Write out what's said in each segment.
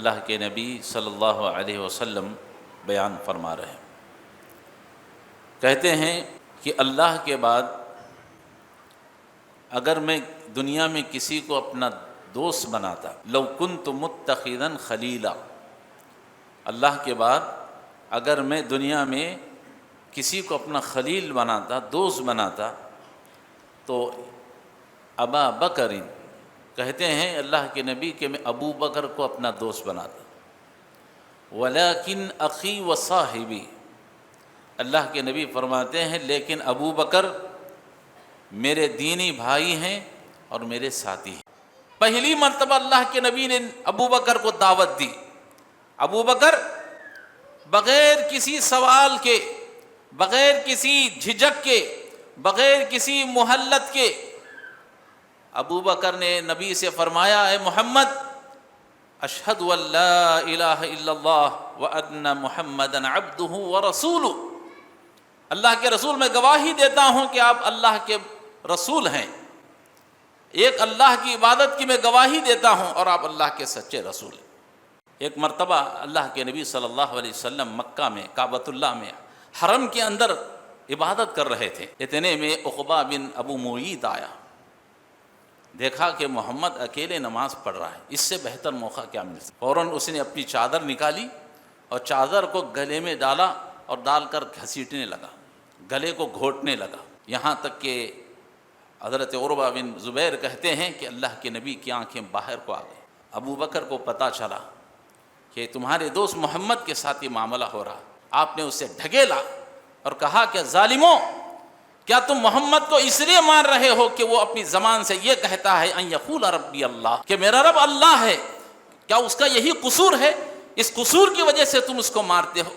اللہ کے نبی صلی اللہ علیہ وسلم بیان فرما رہے ہیں۔ کہتے ہیں کہ اللہ کے بعد اگر میں دنیا میں کسی کو اپنا دوست بناتا، لو کنت متخذا خلیلا، اللہ کے بعد اگر میں دنیا میں کسی کو اپنا خلیل بناتا، دوست بناتا، تو ابا بکر، کہتے ہیں اللہ کے نبی کہ میں ابو بکر کو اپنا دوست بناتا، ولیکن اخی و صاحبی، اللہ کے نبی فرماتے ہیں لیکن ابو بکر میرے دینی بھائی ہیں اور میرے ساتھی ہیں۔ پہلی مرتبہ اللہ کے نبی نے ابو بکر کو دعوت دی۔ ابو بکر بغیر کسی سوال کے، بغیر کسی جھجک کے، بغیر کسی مہلت کے، ابو بکر نے نبی سے فرمایا، اے محمد، اشہد ان لا الہ الا اللہ وان محمدا عبدہ ورسولہ، اللہ کے رسول میں گواہی دیتا ہوں کہ آپ اللہ کے رسول ہیں، ایک اللہ کی عبادت کی میں گواہی دیتا ہوں اور آپ اللہ کے سچے رسول ہیں۔ ایک مرتبہ اللہ کے نبی صلی اللہ علیہ وسلم مکہ میں کعبۃ اللہ میں حرم کے اندر عبادت کر رہے تھے، اتنے میں عقبہ بن ابو معیط آیا، دیکھا کہ محمد اکیلے نماز پڑھ رہا ہے، اس سے بہتر موقع کیا مل سکتا۔ فوراً اس نے اپنی چادر نکالی اور چادر کو گلے میں ڈالا اور ڈال کر گھسیٹنے لگا، گلے کو گھونٹنے لگا، یہاں تک کہ حضرت عروہ بن زبیر کہتے ہیں کہ اللہ کے نبی کی آنکھیں باہر کو آ گئی۔ ابو بکر کو پتہ چلا کہ تمہارے دوست محمد کے ساتھ یہ معاملہ ہو رہا، آپ نے اسے ڈھکیلا اور کہا کہ ظالموں، کیا تم محمد کو اس لیے مار رہے ہو کہ وہ اپنی زبان سے یہ کہتا ہے ان یقول ربی اللہ، کہ میرا رب اللہ ہے، کیا اس کا یہی قصور ہے؟ اس قصور کی وجہ سے تم اس کو مارتے ہو۔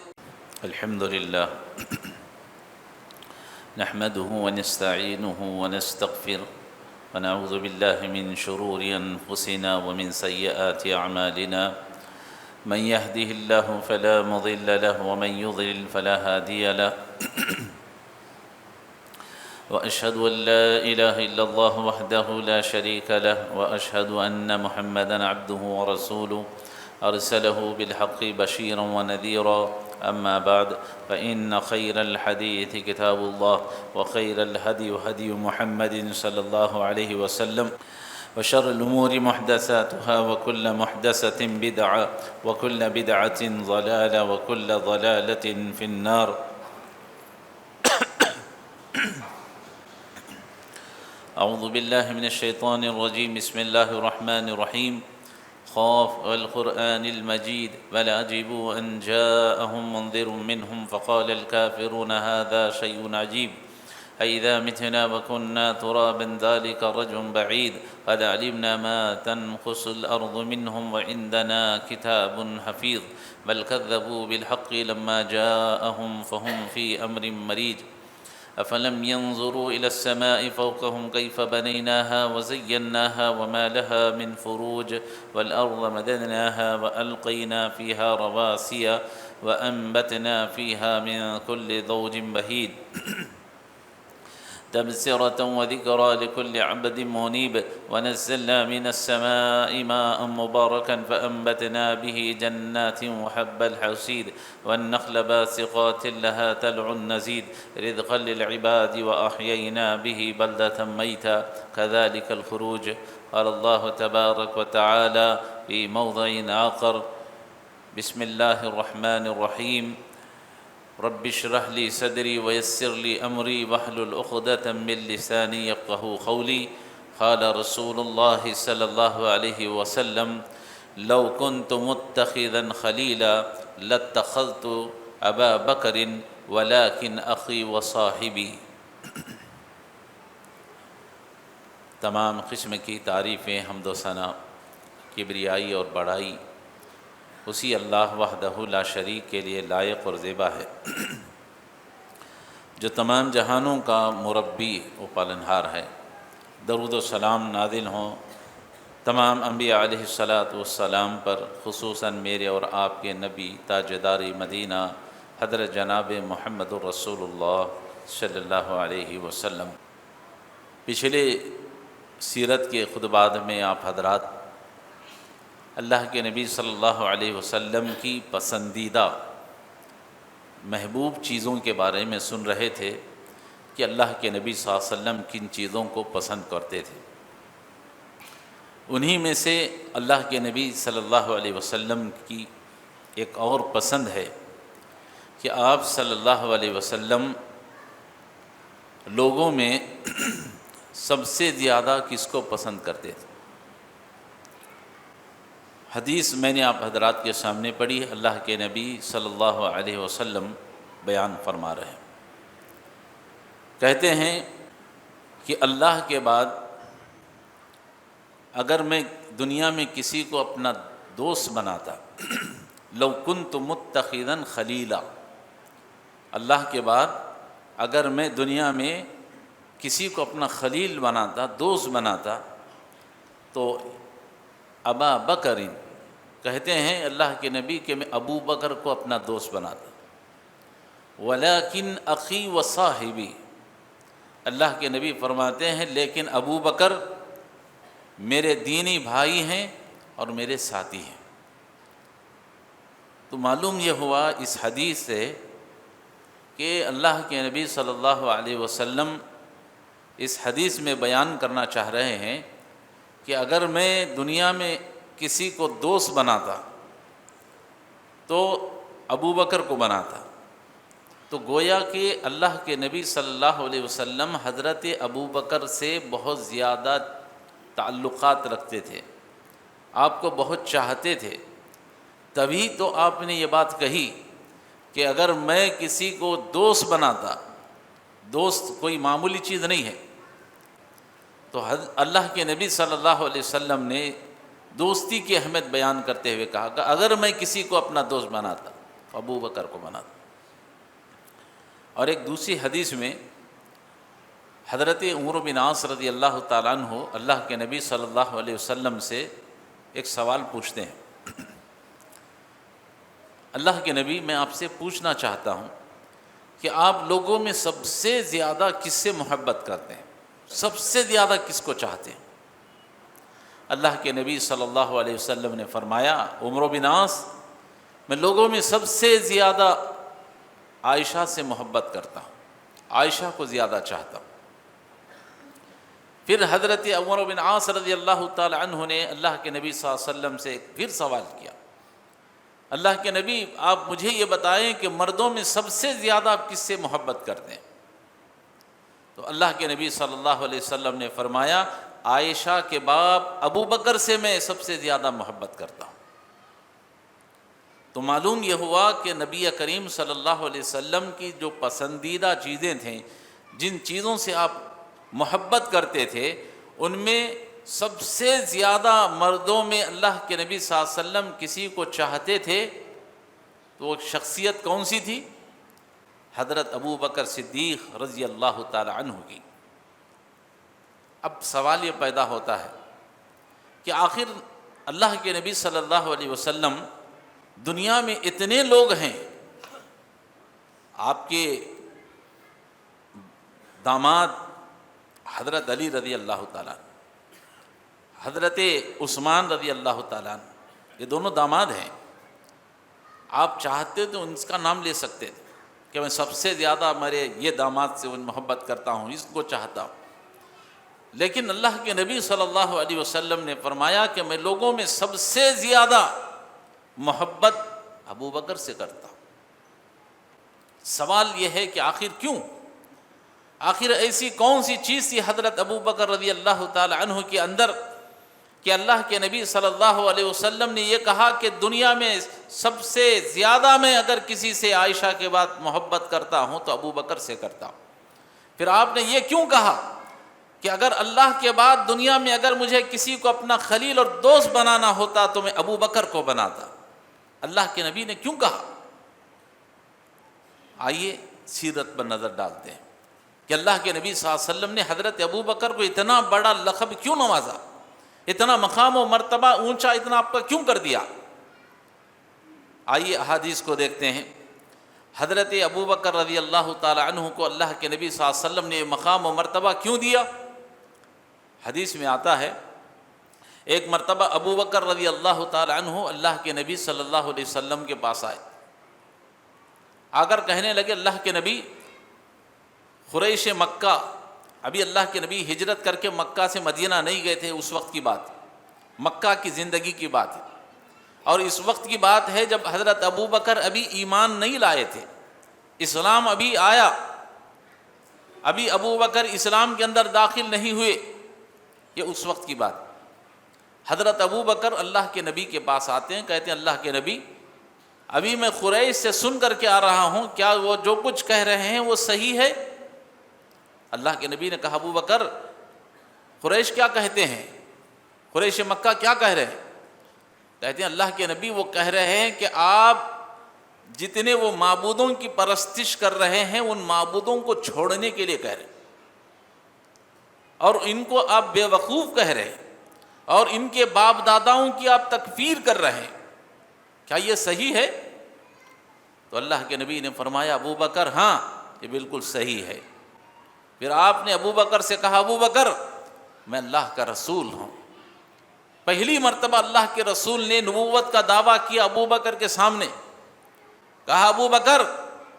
الحمدللہ نحمده ونستعینه ونستغفر ونعوذ باللہ من شرور انفسنا ومن سیئات اعمالنا، من يهده الله فلا مضل له ومن يضلل فلا هادي له، وأشهد أن لا إله إلا الله وحده لا شريك له، وأشهد أن محمدًا عبده ورسوله أرسله بالحق بشيرا ونذيرا، أما بعد فإن خير الحديث كتاب الله، وخير الهدي هدي محمد صلى الله عليه وسلم، وشر الأمور محدثاتها، وكل محدثة بدعة، وكل بدعة ضلالة، وكل ضلالة في النار۔ اعوذ باللہ من الشیطان الرجیم، بسم اللہ الرحمن الرحیم، خاف والقرآن المجید بل عجبوا ان جاءهم منذر منهم فقال الكافرون هذا شيء عجيب أإذا متنا وكنا ترابا ذلك رجع بعيد قد علمنا ما تنقص الأرض منهم وعندنا كتاب حفيظ بل كذبوا بالحق لما جاءهم فهم في أمر مريج أفلم ينظروا إلى السماء فوقهم كيف بنيناها وزيناها وما لها من فروج والأرض مددناها وألقينا فيها رواسي وأنبتنا فيها من كل زوج بهيج تبصرة وذكرى لكل عبد منيب ونزلنا من السماء ماء مباركا فأنبتنا به جنات وحب الحصيد والنخل باسقات لها تلع نزيد رزقا للعباد وأحيينا به بلدة ميتا كذلك الخروج۔ قال الله تبارك وتعالى في موضع آخر، بسم الله الرحمن الرحيم، رب اشرح لي صدري ويسر لي أمري واحلل عقدة من لساني يفقهوا قولي۔ قال رسول الله صلى الله عليه وسلم لو كنت متخذا خليلا لاتخذت أبا بكر ولكن أخي وصاحبي۔ تمام قسم کی تعریفیں، حمد و ثنا، کبریائی اور بڑائی اسی اللہ وحدہ لا شریک کے لیے لائق اور زیبا ہے، جو تمام جہانوں کا مربی و پالنہار ہے۔ درود و سلام نازل ہوں تمام انبیاء علیہ الصلاۃ والسلام پر، خصوصاً میرے اور آپ کے نبی تاجدار مدینہ حضرت جناب محمد الرسول اللہ صلی اللہ علیہ وسلم۔ پچھلے سیرت کے خطبات میں آپ حضرات اللہ کے نبی صلی اللہ علیہ وسلم کی پسندیدہ محبوب چیزوں کے بارے میں سن رہے تھے کہ اللہ کے نبی صلی اللہ علیہ وسلم کن چیزوں کو پسند کرتے تھے۔ انہی میں سے اللہ کے نبی صلی اللہ علیہ وسلم کی ایک اور پسند ہے کہ آپ صلی اللہ علیہ وسلم لوگوں میں سب سے زیادہ کس کو پسند کرتے تھے۔ حدیث میں نے آپ حضرات کے سامنے پڑھی، اللہ کے نبی صلی اللہ علیہ وسلم بیان فرما رہے ہیں، کہتے ہیں کہ اللہ کے بعد اگر میں دنیا میں کسی کو اپنا دوست بناتا، لو کنت متخذا خلیلا، اللہ کے بعد اگر میں دنیا میں کسی کو اپنا خلیل بناتا، دوست بناتا، تو ابا بکر، کہتے ہیں اللہ کے نبی کہ میں ابو بکر کو اپنا دوست بناتا، ولیکن اخی و صاحبی، اللہ کے نبی فرماتے ہیں لیکن ابو بکر میرے دینی بھائی ہیں اور میرے ساتھی ہیں۔ تو معلوم یہ ہوا اس حدیث سے کہ اللہ کے نبی صلی اللہ علیہ وسلم اس حدیث میں بیان کرنا چاہ رہے ہیں کہ اگر میں دنیا میں کسی کو دوست بناتا تو ابو بکر کو بناتا، تو گویا کہ اللہ کے نبی صلی اللہ علیہ وسلم حضرت ابو بکر سے بہت زیادہ تعلقات رکھتے تھے، آپ کو بہت چاہتے تھے، تبھی تو آپ نے یہ بات کہی کہ اگر میں کسی کو دوست بناتا، دوست کوئی معمولی چیز نہیں ہے، تو اللہ کے نبی صلی اللہ علیہ وسلم نے دوستی کی اہمیت بیان کرتے ہوئے کہا کہ اگر میں کسی کو اپنا دوست بناتا تو ابو بکر کو بناتا۔ اور ایک دوسری حدیث میں حضرت عمرو بن عاص رضی اللہ تعالیٰ عنہ اللہ کے نبی صلی اللہ علیہ وسلم سے ایک سوال پوچھتے ہیں، اللہ کے نبی میں آپ سے پوچھنا چاہتا ہوں کہ آپ لوگوں میں سب سے زیادہ کس سے محبت کرتے ہیں، سب سے زیادہ کس کو چاہتے ہیں؟ اللہ کے نبی صلی اللہ علیہ وسلم نے فرمایا، عمرو بن عاص میں لوگوں میں سب سے زیادہ عائشہ سے محبت کرتا ہوں، عائشہ کو زیادہ چاہتا ہوں۔ پھر حضرت عمرو بن عاص رضی اللہ تعالی عنہ نے اللہ کے نبی صلی اللہ علیہ وسلم سے پھر سوال کیا، اللہ کے نبی آپ مجھے یہ بتائیں کہ مردوں میں سب سے زیادہ آپ کس سے محبت کرتے ہیں؟ تو اللہ کے نبی صلی اللہ علیہ وسلم نے فرمایا، عائشہ کے باپ ابو بکر سے میں سب سے زیادہ محبت کرتا ہوں۔ تو معلوم یہ ہوا کہ نبی کریم صلی اللہ علیہ وسلم کی جو پسندیدہ چیزیں تھیں، جن چیزوں سے آپ محبت کرتے تھے، ان میں سب سے زیادہ مردوں میں اللہ کے نبی صلی اللہ علیہ وسلم کسی کو چاہتے تھے تو وہ شخصیت کون سی تھی؟ حضرت ابو بکر صدیق رضی اللہ تعالی عنہ کی۔ اب سوال یہ پیدا ہوتا ہے کہ آخر اللہ کے نبی صلی اللہ علیہ وسلم دنیا میں اتنے لوگ ہیں، آپ کے داماد حضرت علی رضی اللہ تعالیٰ، حضرت عثمان رضی اللہ تعالیٰ، یہ دونوں داماد ہیں، آپ چاہتے تو ان کا نام لے سکتے تھے کہ میں سب سے زیادہ میرے یہ داماد سے محبت کرتا ہوں، اس کو چاہتا ہوں، لیکن اللہ کے نبی صلی اللہ علیہ وسلم نے فرمایا کہ میں لوگوں میں سب سے زیادہ محبت ابو بکر سے کرتا ہوں۔ سوال یہ ہے کہ آخر کیوں؟ آخر ایسی کون سی چیز تھی حضرت ابو بکر رضی اللہ تعالی عنہ کے اندر کہ اللہ کے نبی صلی اللہ علیہ وسلم نے یہ کہا کہ دنیا میں سب سے زیادہ میں اگر کسی سے عائشہ کے بعد محبت کرتا ہوں تو ابو بکر سے کرتا ہوں؟ پھر آپ نے یہ کیوں کہا کہ اگر اللہ کے بعد دنیا میں اگر مجھے کسی کو اپنا خلیل اور دوست بنانا ہوتا تو میں ابو بکر کو بناتا؟ اللہ کے نبی نے کیوں کہا؟ آئیے سیرت پر نظر ڈالتے ہیں کہ اللہ کے نبی صلی اللہ علیہ وسلم نے حضرت ابو بکر کو اتنا بڑا لقب کیوں نوازا، اتنا مقام و مرتبہ اونچا اتنا آپ کا کیوں کر دیا؟ آئیے احادیث کو دیکھتے ہیں۔ حضرت ابو بکر رضی اللہ تعالی عنہ کو اللہ کے نبی صلی اللہ علیہ وسلم نے مقام و مرتبہ کیوں دیا؟ حدیث میں آتا ہے ایک مرتبہ ابو بکر رضی اللہ تعالی عنہ اللہ کے نبی صلی اللہ علیہ وسلم کے پاس آئے، آ کر کہنے لگے اللہ کے نبی، قریش مکہ، ابھی اللہ کے نبی ہجرت کر کے مکہ سے مدینہ نہیں گئے تھے، اس وقت کی بات، مکہ کی زندگی کی بات ہے، اور اس وقت کی بات ہے جب حضرت ابو بکر ابھی ایمان نہیں لائے تھے، اسلام ابھی آیا، ابھی ابو بکر اسلام کے اندر داخل نہیں ہوئے، یہ اس وقت کی بات۔ حضرت ابو بکر اللہ کے نبی کے پاس آتے ہیں، کہتے ہیں اللہ کے نبی، ابھی میں قریش سے سن کر کے آ رہا ہوں، کیا وہ جو کچھ کہہ رہے ہیں وہ صحیح ہے؟ اللہ کے نبی نے کہا ابو بکر، قریش کیا کہتے ہیں؟ قریش مکہ کیا کہہ رہے ہیں؟ کہتے ہیں اللہ کے نبی وہ کہہ رہے ہیں کہ آپ جتنے وہ معبودوں کی پرستش کر رہے ہیں ان معبودوں کو چھوڑنے کے لیے کہہ رہے ہیں، اور ان کو آپ بے وقوف کہہ رہے ہیں، اور ان کے باپ داداؤں کی آپ تکفیر کر رہے ہیں، کیا یہ صحیح ہے؟ تو اللہ کے نبی نے فرمایا ابو بکر ہاں یہ بالکل صحیح ہے۔ پھر آپ نے ابو بکر سے کہا ابو بکر میں اللہ کا رسول ہوں۔ پہلی مرتبہ اللہ کے رسول نے نبوت کا دعویٰ کیا ابو بکر کے سامنے، کہا ابو بکر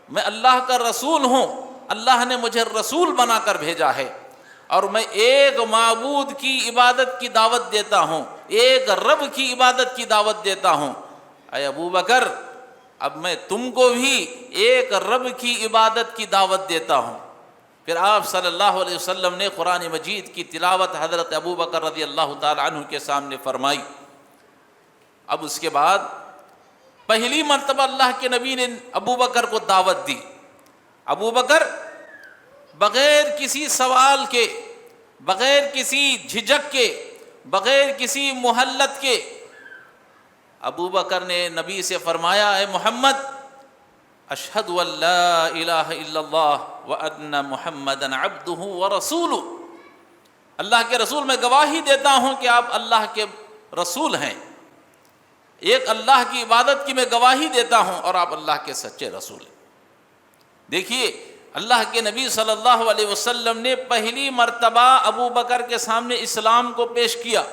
میں اللہ کا رسول ہوں، اللہ نے مجھے رسول بنا کر بھیجا ہے، اور میں ایک معبود کی عبادت کی دعوت دیتا ہوں، ایک رب کی عبادت کی دعوت دیتا ہوں۔ اے ابو بکر اب میں تم کو بھی ایک رب کی عبادت کی دعوت دیتا ہوں۔ پھر آپ صلی اللہ علیہ وسلم نے قرآن مجید کی تلاوت حضرت ابو بکر رضی اللہ تعالی عنہ کے سامنے فرمائی۔ اب اس کے بعد پہلی مرتبہ اللہ کے نبی نے ابو بکر کو دعوت دی۔ ابو بکر بغیر کسی سوال کے، بغیر کسی جھجک کے، بغیر کسی مہلت کے، ابو بکر نے نبی سے فرمایا اے محمد اشہد ان لا الہ الا اللہ وان محمدا عبدہ ورسولہ، اللہ کے رسول میں گواہی دیتا ہوں کہ آپ اللہ کے رسول ہیں، ایک اللہ کی عبادت کی میں گواہی دیتا ہوں اور آپ اللہ کے سچے رسول ہیں۔ دیکھیے اللہ کے نبی صلی اللہ علیہ وسلم نے پہلی مرتبہ ابو بکر کے سامنے اسلام کو پیش کیا،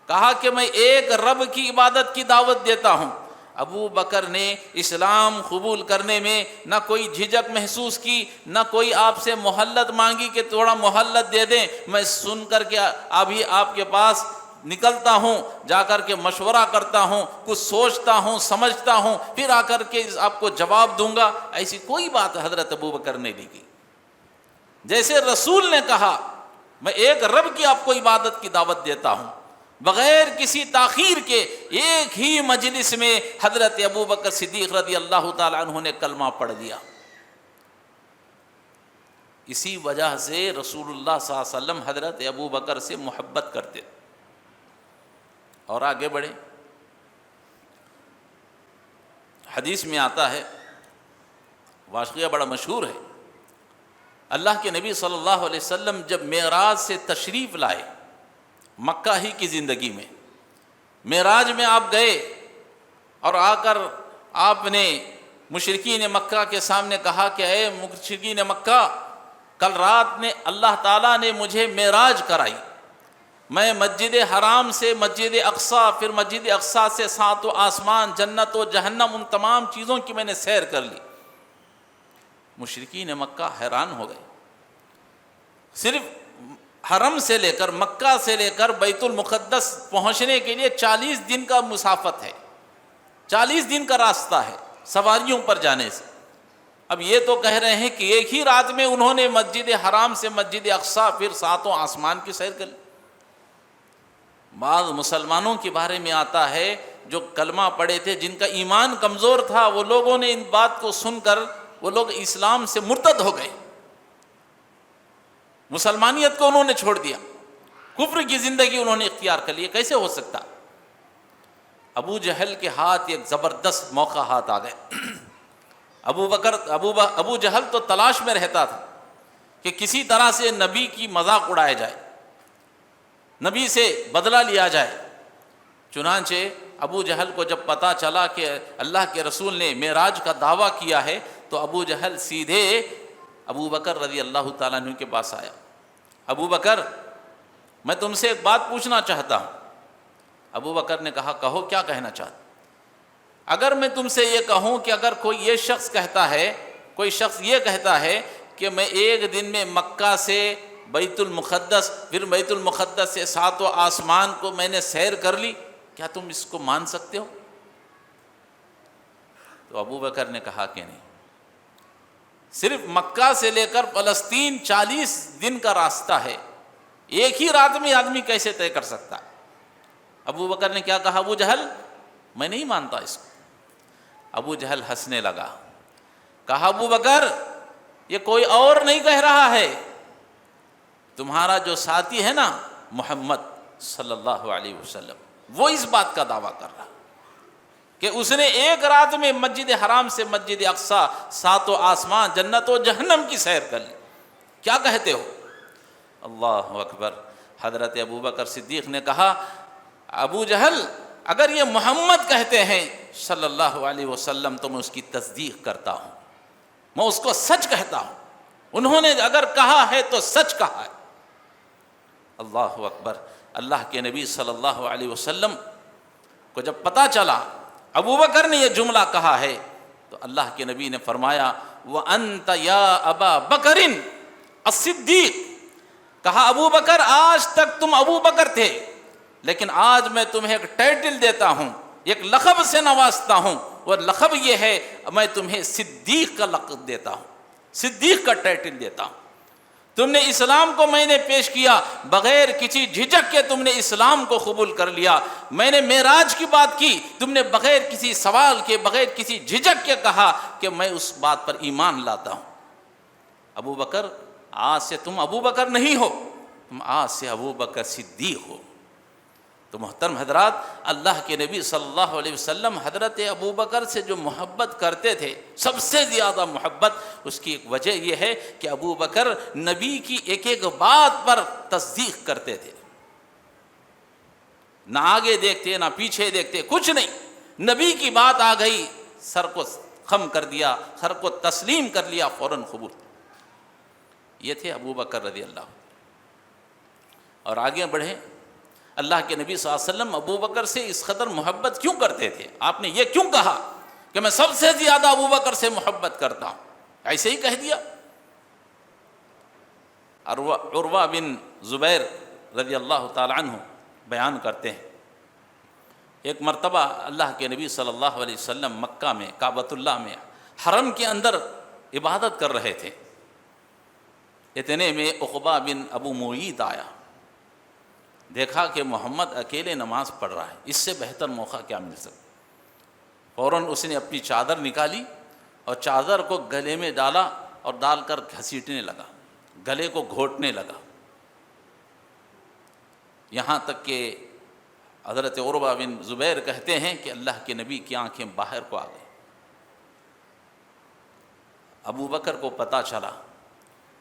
کہا کہ میں ایک رب کی عبادت کی دعوت دیتا ہوں۔ ابو بکر نے اسلام قبول کرنے میں نہ کوئی جھجک محسوس کی، نہ کوئی آپ سے مہلت مانگی کہ تھوڑا مہلت دے دیں، میں سن کر کے ابھی آپ کے پاس نکلتا ہوں، جا کر کے مشورہ کرتا ہوں، کچھ سوچتا ہوں، سمجھتا ہوں، پھر آ کر کے آپ کو جواب دوں گا، ایسی کوئی بات حضرت ابو بکر نے نہیں کی۔ جیسے رسول نے کہا میں ایک رب کی آپ کو عبادت کی دعوت دیتا ہوں، بغیر کسی تاخیر کے ایک ہی مجلس میں حضرت ابو بکر صدیق رضی اللہ تعالی عنہ نے کلمہ پڑھ دیا۔ اسی وجہ سے رسول اللہ صلی اللہ علیہ وسلم حضرت ابو بکر سے محبت کرتے تھے۔ اور آگے بڑھے، حدیث میں آتا ہے، واقعہ بڑا مشہور ہے، اللہ کے نبی صلی اللہ علیہ وسلم جب معراج سے تشریف لائے مکہ ہی کی زندگی میں، معراج میں آپ گئے اور آ کر آپ نے مشرکین مکہ کے سامنے کہا کہ اے مشرکین مکہ، کل رات میں اللہ تعالیٰ نے مجھے معراج کرائی، میں مسجد حرام سے مسجد اقصیٰ، پھر مسجد اقصیٰ سے ساتوں آسمان، جنت و جہنم، ان تمام چیزوں کی میں نے سیر کر لی۔ مشرکین مکہ حیران ہو گئے، صرف حرم سے لے کر، مکہ سے لے کر بیت المقدس پہنچنے کے لیے 40 دن کا مسافت ہے، 40 دن کا راستہ ہے سواریوں پر جانے سے۔ اب یہ تو کہہ رہے ہیں کہ ایک ہی رات میں انہوں نے مسجد حرام سے مسجد اقصیٰ پھر ساتوں آسمان کی سیر کر لی۔ بعض مسلمانوں کے بارے میں آتا ہے جو کلمہ پڑھے تھے، جن کا ایمان کمزور تھا، وہ لوگوں نے ان بات کو سن کر وہ لوگ اسلام سے مرتد ہو گئے، مسلمانیت کو انہوں نے چھوڑ دیا، کفر کی زندگی انہوں نے اختیار کر لی۔ کیسے ہو سکتا؟ ابو جہل کے ہاتھ ایک زبردست موقع ہاتھ آ گئے۔ ابو جہل تو تلاش میں رہتا تھا کہ کسی طرح سے نبی کی مذاق اڑایا جائے، نبی سے بدلہ لیا جائے۔ چنانچہ ابو جہل کو جب پتہ چلا کہ اللہ کے رسول نے معراج کا دعویٰ کیا ہے تو ابو جہل سیدھے ابو بکر رضی اللہ تعالیٰ عنہ کے پاس آیا۔ ابو بکر، میں تم سے ایک بات پوچھنا چاہتا ہوں، ابو بکر نے کہا کہو کیا کہنا چاہتے؟ اگر میں تم سے یہ کہوں کہ اگر کوئی شخص یہ کہتا ہے کہ میں ایک دن میں مکہ سے بیت المقدس، پھر بیت المقدس سے 7 آسمان کو میں نے سیر کر لی، کیا تم اس کو مان سکتے ہو؟ تو ابو بکر نے کہا کہ نہیں، صرف مکہ سے لے کر فلسطین 40 دن کا راستہ ہے، ایک ہی رات میں آدمی کیسے طے کر سکتا ہے؟ ابو بکر نے کیا کہا؟ ابو جہل میں نہیں مانتا اس کو۔ ابو جہل ہنسنے لگا، کہا ابو بکر یہ کوئی اور نہیں کہہ رہا ہے، تمہارا جو ساتھی ہے نا محمد صلی اللہ علیہ وسلم، وہ اس بات کا دعویٰ کر رہا کہ اس نے ایک رات میں مسجد حرام سے مسجد اقصی 7 آسمان جنت و جہنم کی سیر کر لی، کیا کہتے ہو؟ اللہ اکبر۔ حضرت ابو بکر صدیق نے کہا ابو جہل اگر یہ محمد کہتے ہیں صلی اللہ علیہ وسلم تو میں اس کی تصدیق کرتا ہوں، میں اس کو سچ کہتا ہوں، انہوں نے اگر کہا ہے تو سچ کہا ہے۔ اللہ اکبر۔ اللہ کے نبی صلی اللہ علیہ وسلم کو جب پتہ چلا ابو بکر نے یہ جملہ کہا ہے تو اللہ کے نبی نے فرمایا وَأَنْتَ يَا أَبَا بَكْرٍ الصدیق، کہا ابو بکر آج تک تم ابو بکر تھے، لیکن آج میں تمہیں ایک ٹائٹل دیتا ہوں، ایک لقب سے نوازتا ہوں، اور لقب یہ ہے میں تمہیں صدیق کا لقب دیتا ہوں، صدیق کا ٹائٹل دیتا ہوں۔ تم نے اسلام کو میں نے پیش کیا، بغیر کسی جھجک کے تم نے اسلام کو قبول کر لیا۔ میں نے معراج کی بات کی، تم نے بغیر کسی سوال کے، بغیر کسی جھجک کے کہا کہ میں اس بات پر ایمان لاتا ہوں۔ ابو بکر آج سے تم ابو بکر نہیں ہو، تم آج سے ابو بکر صدیق ہو۔ تو محترم حضرات، اللہ کے نبی صلی اللہ علیہ وسلم حضرت ابو بکر سے جو محبت کرتے تھے، سب سے زیادہ محبت، اس کی ایک وجہ یہ ہے کہ ابو بکر نبی کی ایک ایک بات پر تصدیق کرتے تھے، نہ آگے دیکھتے نہ پیچھے دیکھتے، کچھ نہیں، نبی کی بات آ گئی سر کو خم کر دیا، سر کو تسلیم کر لیا، فوراً قبول۔ یہ تھے ابو بکر رضی اللہ۔ اور آگے بڑھیں، اللہ کے نبی صلی اللہ علیہ وسلم ابو بکر سے اس قدر محبت کیوں کرتے تھے؟ آپ نے یہ کیوں کہا کہ میں سب سے زیادہ ابو بکر سے محبت کرتا ہوں؟ ایسے ہی کہہ دیا۔ عروہ بن زبیر رضی اللہ تعالی عنہ بیان کرتے ہیں، ایک مرتبہ اللہ کے نبی صلی اللہ علیہ وسلم مکہ میں کعبۃ اللہ میں حرم کے اندر عبادت کر رہے تھے، اتنے میں عقبہ بن ابو معیط آیا، دیکھا کہ محمد اکیلے نماز پڑھ رہا ہے، اس سے بہتر موقع کیا مل سکتا۔ فوراً اس نے اپنی چادر نکالی اور چادر کو گلے میں ڈالا اور ڈال کر گھسیٹنے لگا، گلے کو گھونٹنے لگا، یہاں تک کہ حضرت عروہ بن زبیر کہتے ہیں کہ اللہ کے نبی کی آنکھیں باہر کو آ گئی۔ ابو بکر کو پتہ چلا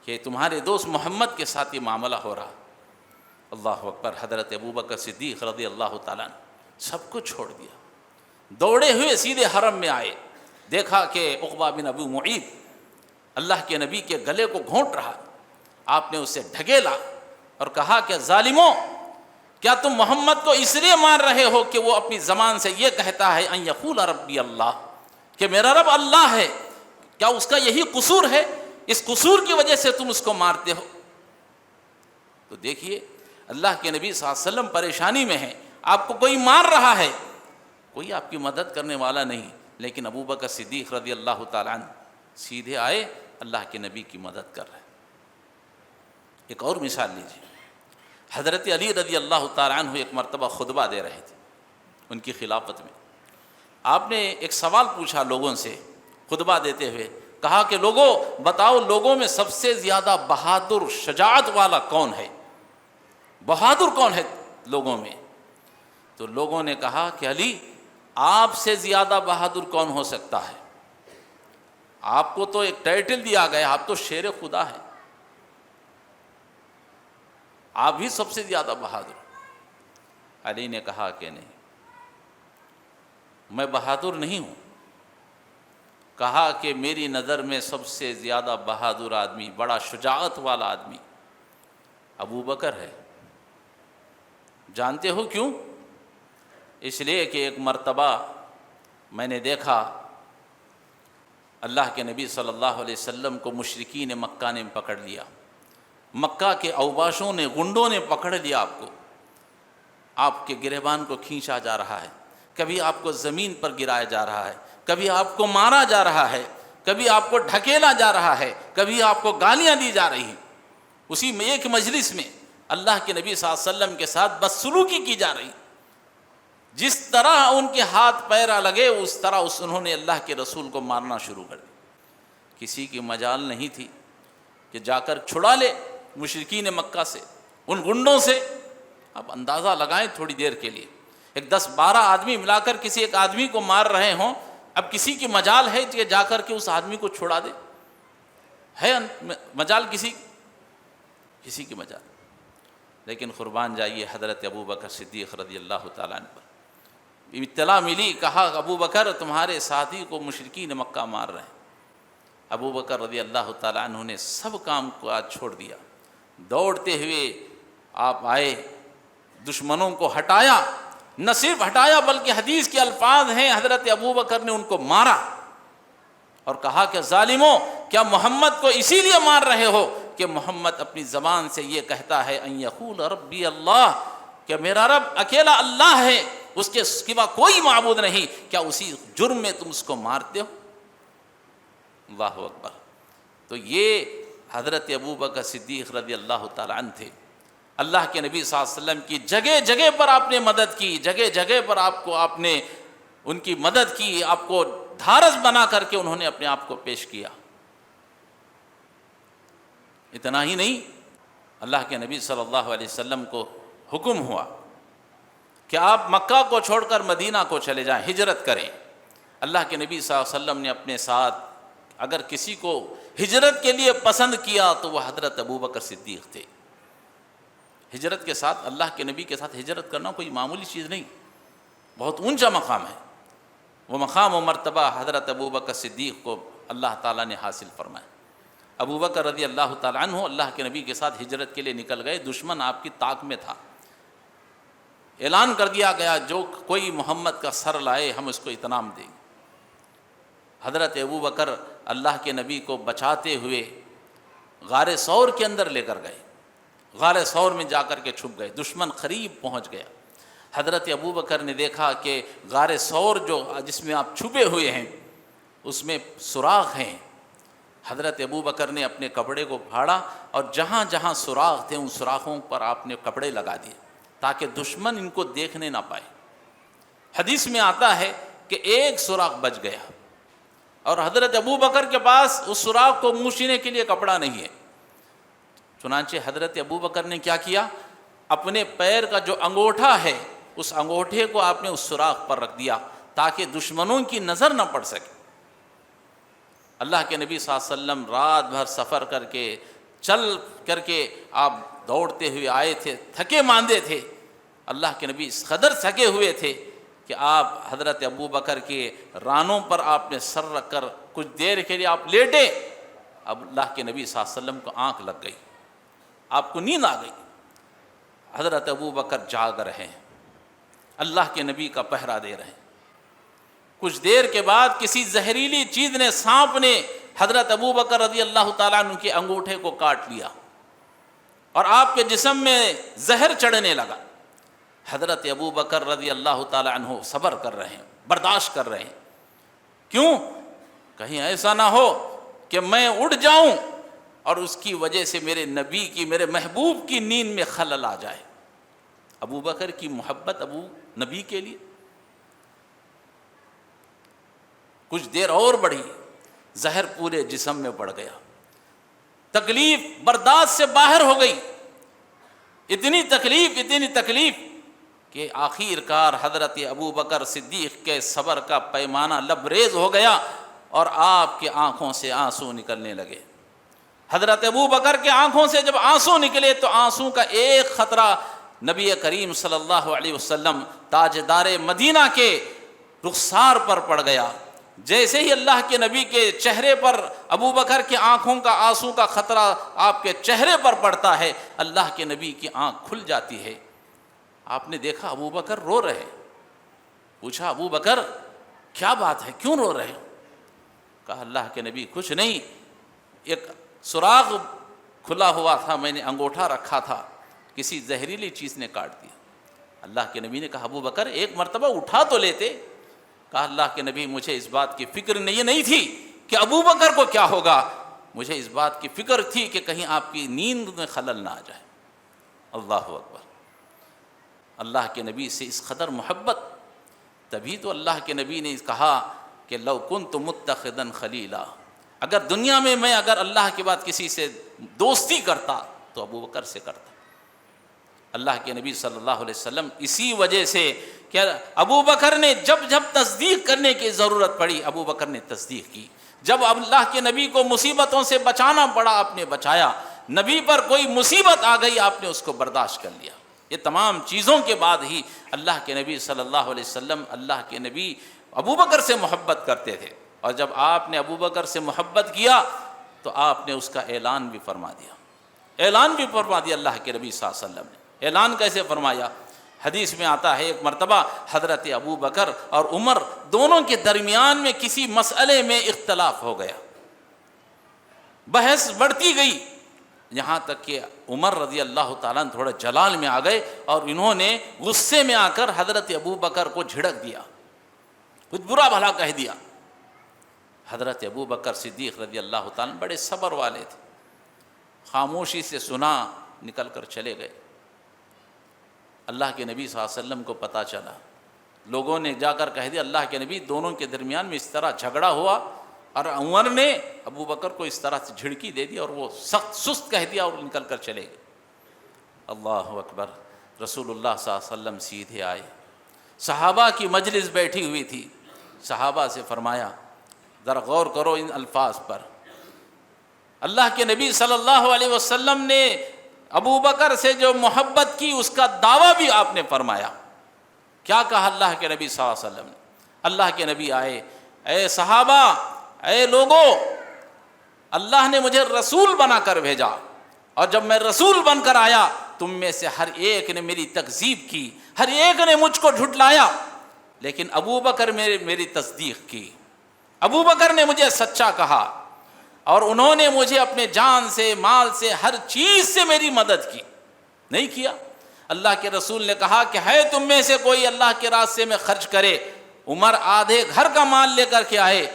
کہ تمہارے دوست محمد کے ساتھ یہ معاملہ ہو رہا۔ اللہ اکبر۔ حضرت ابو بکر صدیق رضی اللہ تعالیٰ نے سب کو چھوڑ دیا، دوڑے ہوئے سیدھے حرم میں آئے، دیکھا کہ عقبہ بن ابو معیط اللہ کے نبی کے گلے کو گھونٹ رہا۔ آپ نے اسے ڈھکیلا اور کہا کہ ظالموں، کیا تم محمد کو اس لیے مار رہے ہو کہ وہ اپنی زبان سے یہ کہتا ہے ان یقول ربی اللہ، کہ میرا رب اللہ ہے؟ کیا اس کا یہی قصور ہے؟ اس قصور کی وجہ سے تم اس کو مارتے ہو؟ تو دیکھیے اللہ کے نبی صلی اللہ علیہ وسلم پریشانی میں ہیں، آپ کو کوئی مار رہا ہے، کوئی آپ کی مدد کرنے والا نہیں، لیکن ابو بکر صدیق رضی اللہ تعالیٰ عنہ سیدھے آئے، اللہ کے نبی کی مدد کر رہے۔ ایک اور مثال لیجیے، حضرت علی رضی اللہ تعالیٰ عنہ ایک مرتبہ خطبہ دے رہے تھے ان کی خلافت میں۔ آپ نے ایک سوال پوچھا لوگوں سے خطبہ دیتے ہوئے، کہا کہ لوگوں بتاؤ لوگوں میں سب سے زیادہ بہادر شجاعت والا کون ہے؟ بہادر کون ہے لوگوں میں؟ تو لوگوں نے کہا کہ علی آپ سے زیادہ بہادر کون ہو سکتا ہے؟ آپ کو تو ایک ٹائٹل دیا گیا، آپ تو شیر خدا ہے، آپ ہی سب سے زیادہ بہادر۔ علی نے کہا کہ نہیں، میں بہادر نہیں ہوں، کہا کہ میری نظر میں سب سے زیادہ بہادر آدمی، بڑا شجاعت والا آدمی ابو بکر ہے۔ جانتے ہو کیوں؟ اس لیے کہ ایک مرتبہ میں نے دیکھا اللہ کے نبی صلی اللہ علیہ وسلم کو مشرکین مکہ نے پکڑ لیا، مکہ کے اوباشوں نے، گنڈوں نے پکڑ لیا آپ کو، آپ کے گریبان کو کھینچا جا رہا ہے، کبھی آپ کو زمین پر گرایا جا رہا ہے، کبھی آپ کو مارا جا رہا ہے، کبھی آپ کو ڈھکیلا جا رہا ہے، کبھی آپ کو گالیاں دی جا رہی ہیں۔ اسی میں ایک مجلس میں اللہ کے نبی صلی اللہ علیہ وسلم کے ساتھ بدسلوکی کی جا رہی، جس طرح ان کے ہاتھ پیر لگے اس طرح انہوں نے اللہ کے رسول کو مارنا شروع کر دیا۔ کسی کی مجال نہیں تھی کہ جا کر چھڑا لے مشرکین مکہ سے، ان گنڈوں سے۔ اب اندازہ لگائیں تھوڑی دیر کے لیے، ایک 10-12 آدمی ملا کر کسی ایک آدمی کو مار رہے ہوں، اب کسی کی مجال ہے کہ جا کر کے اس آدمی کو چھڑا دے؟ ہے مجال کسی کی مجال؟ لیکن قربان جائیے حضرت ابوبکر صدیق رضی اللہ تعالیٰ عنہ پر اطلاع ملی، کہا ابوبکر تمہارے ساتھی کو مشرکین مکہ مار رہے ہیں۔ ابوبکر رضی اللہ تعالیٰ عنہ نے سب کام کو آج چھوڑ دیا، دوڑتے ہوئے آپ آئے، دشمنوں کو ہٹایا، نہ صرف ہٹایا بلکہ حدیث کے الفاظ ہیں حضرت ابوبکر نے ان کو مارا اور کہا کہ ظالموں، کیا محمد کو اسی لیے مار رہے ہو کہ محمد اپنی زبان سے یہ کہتا ہے ان یقول ربی اللہ، کہ میرا رب اکیلا اللہ ہے، اس کے سوا کوئی معبود نہیں، کیا اسی جرم میں تم اس کو مارتے ہو؟ اللہ اکبر۔ تو یہ حضرت ابوبکر صدیق رضی اللہ تعالیٰ عنہ تھے، اللہ کے نبی صلی اللہ علیہ وسلم کی جگہ جگہ پر آپ نے مدد کی، جگہ جگہ پر آپ نے ان کی مدد کی، آپ کو دھارس بنا کر کے انہوں نے اپنے آپ کو پیش کیا۔ اتنا ہی نہیں، اللہ کے نبی صلی اللہ علیہ وسلم کو حکم ہوا کہ آپ مکہ کو چھوڑ کر مدینہ کو چلے جائیں، ہجرت کریں۔ اللہ کے نبی صلی اللہ علیہ وسلم نے اپنے ساتھ اگر کسی کو ہجرت کے لیے پسند کیا تو وہ حضرت ابوبکر صدیق تھے۔ ہجرت کے ساتھ، اللہ کے نبی کے ساتھ ہجرت کرنا کوئی معمولی چیز نہیں، بہت اونچا مقام ہے۔ وہ مقام و مرتبہ حضرت ابوبکر صدیق کو اللہ تعالیٰ نے حاصل فرمایا۔ ابوبکر رضی اللہ تعالیٰ عنہ اللہ کے نبی کے ساتھ ہجرت کے لیے نکل گئے، دشمن آپ کی طاق میں تھا، اعلان کر دیا گیا جو کوئی محمد کا سر لائے ہم اس کو اتنام دیں گے۔ حضرت ابوبکر اللہ کے نبی کو بچاتے ہوئے غار ثور کے اندر لے کر گئے، غار ثور میں جا کر کے چھپ گئے، دشمن قریب پہنچ گیا۔ حضرت ابوبکر نے دیکھا کہ غار ثور جس میں آپ چھپے ہوئے ہیں اس میں سوراخ ہیں۔ حضرت ابوبکر نے اپنے کپڑے کو پھاڑا اور جہاں جہاں سوراخ تھے ان سوراخوں پر آپ نے کپڑے لگا دیے تاکہ دشمن ان کو دیکھنے نہ پائے۔ حدیث میں آتا ہے کہ ایک سوراخ بچ گیا اور حضرت ابوبکر کے پاس اس سوراخ کو موچنے کے لیے کپڑا نہیں ہے، چنانچہ حضرت ابوبکر نے کیا کیا، اپنے پیر کا جو انگوٹھا ہے اس انگوٹھے کو آپ نے اس سوراخ پر رکھ دیا تاکہ دشمنوں کی نظر نہ پڑ سکے۔ اللہ کے نبی صلی اللہ علیہ وسلم رات بھر سفر کر کے چل کر کے آپ دوڑتے ہوئے آئے تھے، تھکے ماندے تھے۔ اللہ کے نبی اس قدر تھکے ہوئے تھے کہ آپ حضرت ابوبکر کے رانوں پر آپ نے سر رکھ کر کچھ دیر کے لیے آپ لیٹے۔ اب اللہ کے نبی صلی اللہ علیہ وسلم کو آنکھ لگ گئی، آپ کو نیند آ گئی۔ حضرت ابوبکر جاگ رہے ہیں، اللہ کے نبی کا پہرا دے رہے ہیں۔ کچھ دیر کے بعد کسی زہریلی چیز نے، سانپ نے حضرت ابوبکر رضی اللہ تعالیٰ عنہ کے انگوٹھے کو کاٹ لیا اور آپ کے جسم میں زہر چڑھنے لگا۔ حضرت ابوبکر رضی اللہ تعالیٰ عنہ صبر کر رہے ہیں، برداشت کر رہے ہیں۔ کیوں؟ کہیں ایسا نہ ہو کہ میں اٹھ جاؤں اور اس کی وجہ سے میرے نبی کی، میرے محبوب کی نیند میں خلل آ جائے۔ ابوبکر کی محبت ابو نبی کے لیے کچھ دیر اور بڑھی، زہر پورے جسم میں پڑ گیا، تکلیف برداشت سے باہر ہو گئی، اتنی تکلیف کہ آخر کار حضرت ابوبکر صدیق کے صبر کا پیمانہ لبریز ہو گیا اور آپ کی آنکھوں سے آنسو نکلنے لگے۔ حضرت ابوبکر کے آنکھوں سے جب آنسو نکلے تو آنسو کا ایک خطرہ نبی کریم صلی اللہ علیہ وسلم تاجدار مدینہ کے رخسار پر پڑ گیا۔ جیسے ہی اللہ کے نبی کے چہرے پر ابوبکر کے آنکھوں کا آنسو کا خطرہ آپ کے چہرے پر پڑتا ہے، اللہ کے نبی کی آنکھ کھل جاتی ہے۔ آپ نے دیکھا ابوبکر رو رہے، پوچھا ابو بکر کیا بات ہے، کیوں رو رہے ہو؟ کہا اللہ کے نبی کچھ نہیں، ایک سراغ کھلا ہوا تھا، میں نے انگوٹھا رکھا تھا، کسی زہریلی چیز نے کاٹ دیا۔ اللہ کے نبی نے کہا ابو بکر ایک مرتبہ اٹھا تو لیتے۔ کہا اللہ کے نبی مجھے اس بات کی فکر نہیں تھی کہ ابو بکر کو کیا ہوگا، مجھے اس بات کی فکر تھی کہ کہیں آپ کی نیند میں خلل نہ آ جائے۔ اللہ اکبر، اللہ کے نبی سے اس قدر محبت، تبھی تو اللہ کے نبی نے کہا کہ لو کنت متخذا خلیلا، اگر دنیا میں اگر اللہ کے بعد کسی سے دوستی کرتا تو ابو بکر سے کرتا۔ اللہ کے نبی صلی اللہ علیہ وسلم اسی وجہ سے کہ ابو بکر نے جب تصدیق کرنے کی ضرورت پڑی ابو بکر نے تصدیق کی، جب اللہ کے نبی کو مصیبتوں سے بچانا پڑا آپ نے بچایا، نبی پر کوئی مصیبت آ گئی آپ نے اس کو برداشت کر لیا۔ یہ تمام چیزوں کے بعد ہی اللہ کے نبی صلی اللہ علیہ وسلم، اللہ کے نبی ابو بکر سے محبت کرتے تھے، اور جب آپ نے ابو بکر سے محبت کیا تو آپ نے اس کا اعلان بھی فرما دیا، اعلان بھی فرما دیا اللہ کے نبی صلی اللہ علیہ وسلم نے۔ اعلان کیسے فرمایا؟ حدیث میں آتا ہے ایک مرتبہ حضرت ابو بکر اور عمر دونوں کے درمیان میں کسی مسئلے میں اختلاف ہو گیا، بحث بڑھتی گئی، یہاں تک کہ عمر رضی اللہ تعالیٰ تھوڑا جلال میں آ گئے اور انہوں نے غصے میں آ کر حضرت ابو بکر کو جھڑک دیا، کچھ برا بھلا کہہ دیا۔ حضرت ابو بکر صدیق رضی اللہ تعالیٰ بڑے صبر والے تھے، خاموشی سے سنا، نکل کر چلے گئے۔ اللہ کے نبی صلی اللہ علیہ وسلم کو پتہ چلا، لوگوں نے جا کر کہہ دیا اللہ کے نبی دونوں کے درمیان میں اس طرح جھگڑا ہوا، اور عمر نے ابو بکر کو اس طرح سے جھڑکی دے دی اور وہ سخت سست کہہ دیا اور نکل کر چلے گئے۔ اللہ اکبر، رسول اللہ صلی اللہ علیہ وسلم سیدھے آئے، صحابہ کی مجلس بیٹھی ہوئی تھی، صحابہ سے فرمایا ذرا غور کرو ان الفاظ پر، اللہ کے نبی صلی اللہ علیہ وسلم نے ابو بکر سے جو محبت کی اس کا دعویٰ بھی آپ نے فرمایا۔ کیا کہا اللہ کے نبی صلی اللہ علیہ وسلم نے؟ اللہ کے نبی آئے، اے صحابہ، اے لوگو، اللہ نے مجھے رسول بنا کر بھیجا، اور جب میں رسول بن کر آیا تم میں سے ہر ایک نے میری تکذیب کی، ہر ایک نے مجھ کو جھٹلایا، لیکن ابو بکر میری تصدیق کی، ابو بکر نے مجھے سچا کہا، اور انہوں نے مجھے اپنے جان سے، مال سے، ہر چیز سے میری مدد کی، نہیں کیا۔ اللہ کے رسول نے کہا کہ ہے تم میں سے کوئی اللہ کے راستے میں خرچ کرے؟ عمر آدھے گھر کا مال لے کر کے آئے۔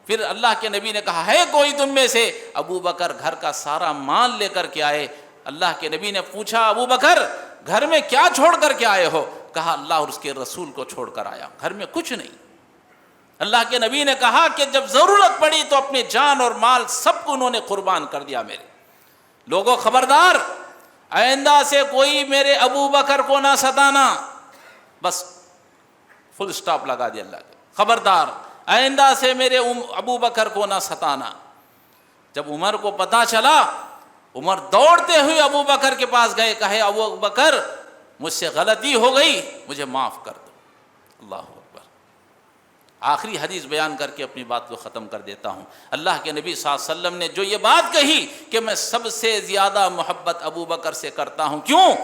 پھر اللہ کے نبی نے کہا ہے کوئی تم میں سے؟ ابو بکر گھر کا سارا مال لے کر کے آئے۔ اللہ کے نبی نے پوچھا ابو بکر گھر میں کیا چھوڑ کر کے آئے ہو؟ کہا اللہ اور اس کے رسول کو چھوڑ کر آیا، گھر میں کچھ نہیں۔ اللہ کے نبی نے کہا کہ جب ضرورت پڑی تو اپنے جان اور مال سب کو انہوں نے قربان کر دیا میرے۔ لوگوں خبردار، آئندہ سے کوئی میرے ابو بکر کو نہ ستانا، بس فل سٹاپ لگا دیا اللہ کے، خبردار آئندہ سے میرے ابو بکر کو نہ ستانا۔ جب عمر کو پتہ چلا، عمر دوڑتے ہوئے ابو بکر کے پاس گئے، کہے ابو بکر مجھ سے غلطی ہو گئی، مجھے معاف کر دو۔ اللہ اکبر۔ آخری حدیث بیان کر کے اپنی بات کو ختم کر دیتا ہوں۔ اللہ کے نبی صلی اللہ علیہ وسلم نے جو یہ بات کہی کہ میں سب سے زیادہ محبت ابو بکر سے کرتا ہوں، کیوں؟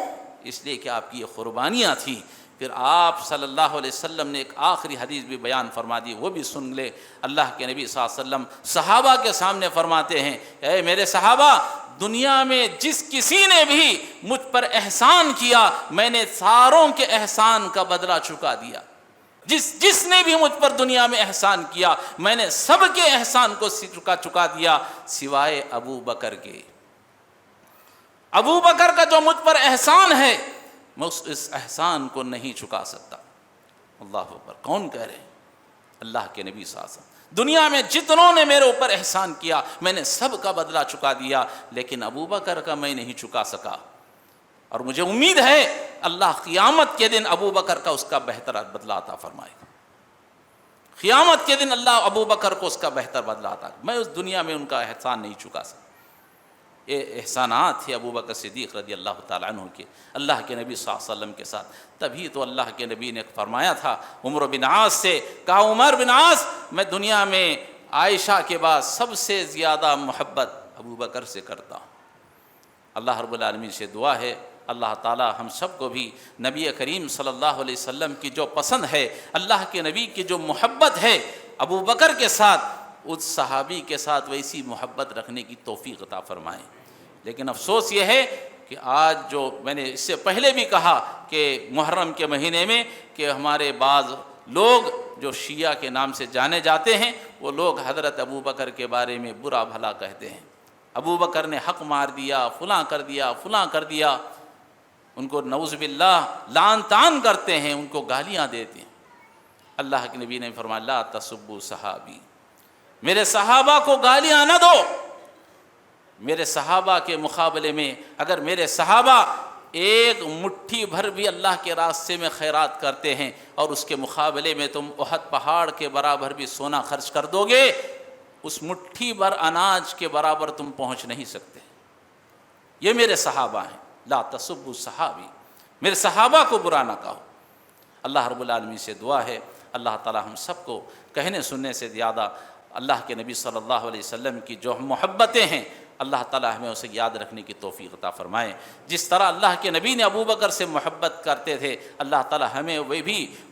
اس لیے کہ آپ کی یہ قربانیاں تھیں۔ پھر آپ صلی اللہ علیہ وسلم نے ایک آخری حدیث بھی بیان فرما دی، وہ بھی سن لے۔ اللہ کے نبی صلی اللہ علیہ وسلم صحابہ کے سامنے فرماتے ہیں، اے میرے صحابہ، دنیا میں جس کسی نے بھی مجھ پر احسان کیا میں نے ساروں کے احسان کا بدلہ چکا دیا۔ جس نے بھی مجھ پر دنیا میں احسان کیا میں نے سب کے احسان کو چکا دیا سوائے ابو بکر کے۔ ابو بکر کا جو مجھ پر احسان ہے میں اس احسان کو نہیں چکا سکتا۔ اللہ اکبر، کون کہہ رہے ہیں؟ اللہ کے نبی صلی اللہ علیہ وسلم۔ دنیا میں جتنوں نے میرے اوپر احسان کیا میں نے سب کا بدلہ چکا دیا، لیکن ابو بکر کا میں نہیں چکا سکا، اور مجھے امید ہے اللہ قیامت کے دن ابو بکر کا اس کا بہتر بدلہ عطا فرمائے گا۔ قیامت کے دن اللہ ابو بکر کو اس کا بہتر بدلہ عطا، میں اس دنیا میں ان کا احسان نہیں چکا سکتا۔ یہ احسانات تھے ابو بکر صدیق رضی اللہ تعالیٰ عنہ کے اللہ کے نبی صلی اللہ علیہ وسلم کے ساتھ۔ تبھی تو اللہ کے نبی نے فرمایا تھا عمر بن عاص سے، کہا عمر بن عاص میں دنیا میں عائشہ کے بعد سب سے زیادہ محبت ابو بکر سے کرتا ہوں۔ اللہ رب العالمین سے دعا ہے اللہ تعالی ہم سب کو بھی نبی کریم صلی اللہ علیہ وسلم کی جو پسند ہے، اللہ کے نبی کی جو محبت ہے، ابو بکر کے ساتھ، اس صحابی کے ساتھ ویسی محبت رکھنے کی توفیق عطا فرمائیں۔ لیکن افسوس یہ ہے کہ آج جو میں نے اس سے پہلے بھی کہا کہ محرم کے مہینے میں کہ ہمارے بعض لوگ جو شیعہ کے نام سے جانے جاتے ہیں، وہ لوگ حضرت ابو بکر کے بارے میں برا بھلا کہتے ہیں، ابو بکر نے حق مار دیا، فلاں کر دیا، فلاں کر دیا، ان کو نعوذ باللہ لعن طعن کرتے ہیں، ان کو گالیاں دیتے ہیں۔ اللہ کے نبی نے فرمایا لا تسبوا صحابی، میرے صحابہ کو گالیاں نہ دو۔ میرے صحابہ کے مقابلے میں اگر میرے صحابہ ایک مٹھی بھر بھی اللہ کے راستے میں خیرات کرتے ہیں اور اس کے مقابلے میں تم احد پہاڑ کے برابر بھی سونا خرچ کر دو گے، اس مٹھی بھر اناج کے برابر تم پہنچ نہیں سکتے۔ یہ میرے صحابہ ہیں، لا تسبوا صحابی، میرے صحابہ کو برا نہ کہو۔ اللہ رب العالمین سے دعا ہے اللہ تعالی ہم سب کو کہنے سننے سے زیادہ اللہ کے نبی صلی اللہ علیہ وسلم کی جو محبتیں ہیں، اللہ تعالی ہمیں اسے یاد رکھنے کی توفیق عطا فرمائے۔ جس طرح اللہ کے نبی نے ابو بکر سے محبت کرتے تھے، اللہ تعالی ہمیں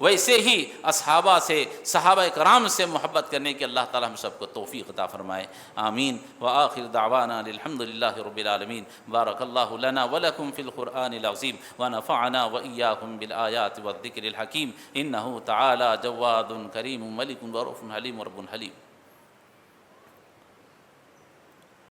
ویسے ہی اصحابہ سے، صحابہ کرام سے محبت کرنے کی اللہ تعالی ہم سب کو توفیق عطا فرمائے، آمین۔ وآخر دعوانا الحمدللہ رب العالمین۔ بارک اللہ لنا ولکم فی القرآن العظیم ونفعنا وإیاکم بالآیات والذکر الحکیم، انہ تعالی جواد کریم ملک رؤوف حلیم رب حلیم۔